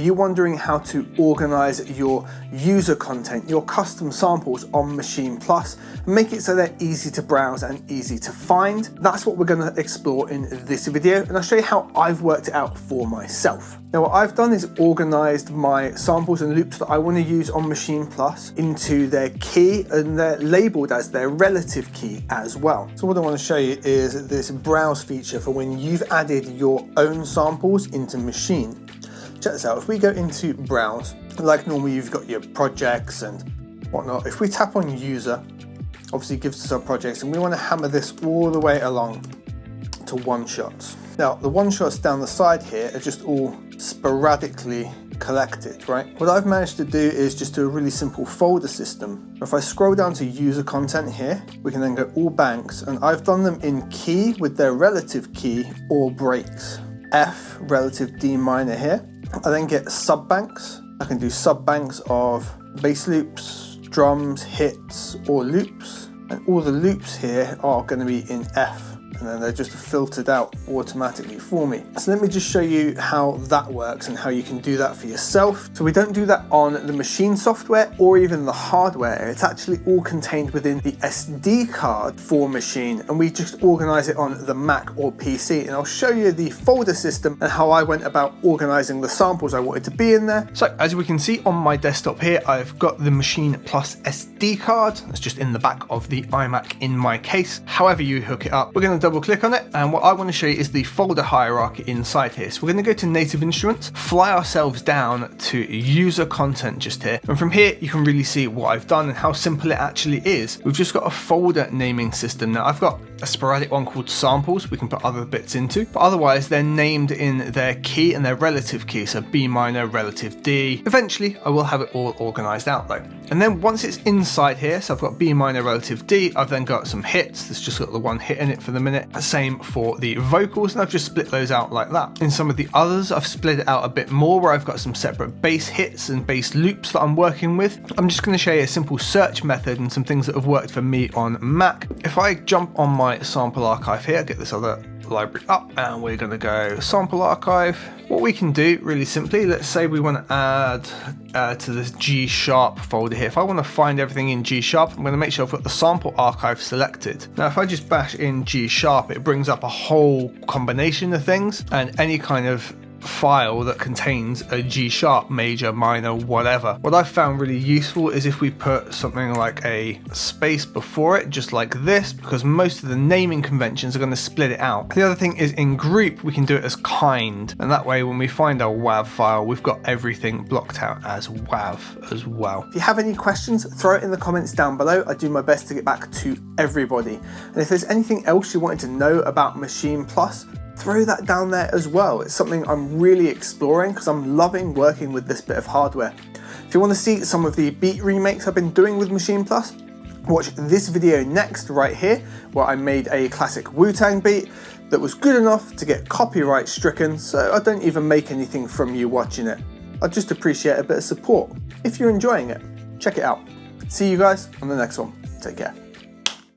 Are you wondering how to organize your user content, your custom samples on Maschine Plus, and make it so they're easy to browse and easy to find? That's what we're going to explore in this video, and I'll show you how I've worked it out for myself. Now what I've done is organized my samples and loops that I want to use on Maschine Plus into their key, and they're labeled as their relative key as well. So what I want to show you is this browse feature for when you've added your own samples into Maschine. Check this out. If we go into browse, like normally you've got your projects and whatnot. If we tap on user, obviously it gives us our projects, and we want to hammer this all the way along to one shots. Now the one shots down the side here are just all sporadically collected, right? What I've managed to do is just do a really simple folder system. If I scroll down to user content here, we can then go all banks, and I've done them in key with their relative key or breaks. F relative D minor here. I then get sub banks. I can do sub banks of bass loops, drums, hits, or loops. And all the loops here are going to be in F. And then they're just filtered out automatically for me. So let me just show you how that works and how you can do that for yourself. So we don't do that on the Maschine software or even the hardware. It's actually all contained within the SD card for Maschine, and we just organize it on the Mac or PC. And I'll show you the folder system and how I went about organizing the samples I wanted to be in there. So as we can see on my desktop here, I've got the Maschine Plus SD card. It's just in the back of the iMac in my case. However you hook it up, we're going to double click on it, and what I want to show you is the folder hierarchy inside here. So we're going to go to native instruments, fly ourselves down to user content just here, and from here you can really see what I've done and how simple it actually is. We've just got a folder naming system. Now I've got a sporadic one called samples we can put other bits into, but otherwise they're named in their key and their relative key, so B minor, relative D. Eventually I will have it all organized out though. And then once it's inside here, so I've got B minor, relative D, I've then got some hits. There's just got the one hit in it for the minute. Same for the vocals, and I've just split those out like that. In some of the others, I've split it out a bit more where I've got some separate bass hits and bass loops that I'm working with. I'm just going to show you a simple search method and some things that have worked for me on Mac. If I jump on my sample archive here, get this other library up, and we're going to go sample archive. What we can do really simply, let's say we want to add to this G sharp folder here. If I want to find everything in G sharp, I'm going to make sure I've got the sample archive selected. Now if I just bash in G sharp, it brings up a whole combination of things, and any kind of file that contains a G sharp, major, minor, whatever. What I've found really useful is if we put something like a space before it, just like this, because most of the naming conventions are going to split it out. The other thing is in group, we can do it as kind, and that way when we find our WAV file, we've got everything blocked out as WAV as well. If you have any questions, throw it in the comments down below. I do my best to get back to everybody. And if there's anything else you wanted to know about Maschine Plus, throw that down there as well. It's something I'm really exploring because I'm loving working with this bit of hardware. If you want to see some of the beat remakes I've been doing with Maschine Plus, watch this video next right here, where I made a classic Wu-Tang beat that was good enough to get copyright stricken, so I don't even make anything from you watching it. I just appreciate a bit of support. If you're enjoying it, check it out. See you guys on the next one. Take care.